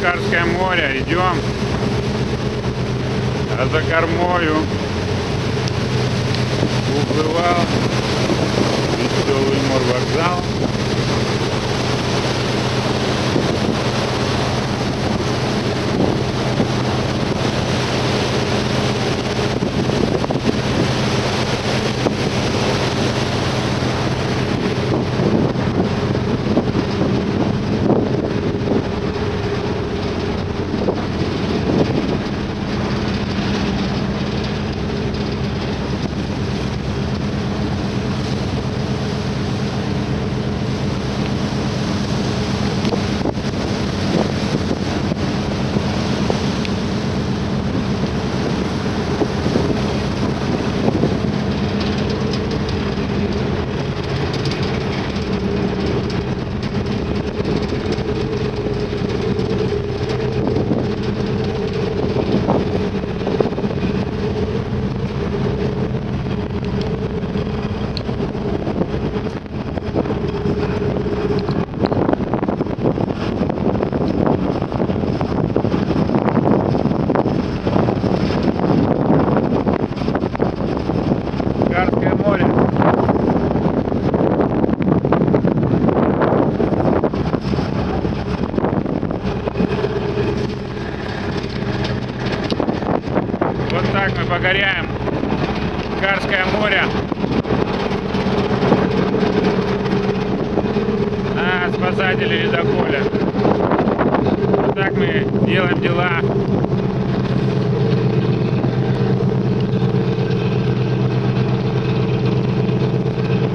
Карское море, идем, а за кормою уплывал веселый морвокзал. Карское море. Вот так мы покоряем Карское море на спасателе ледоколе. Вот так мы делаем дела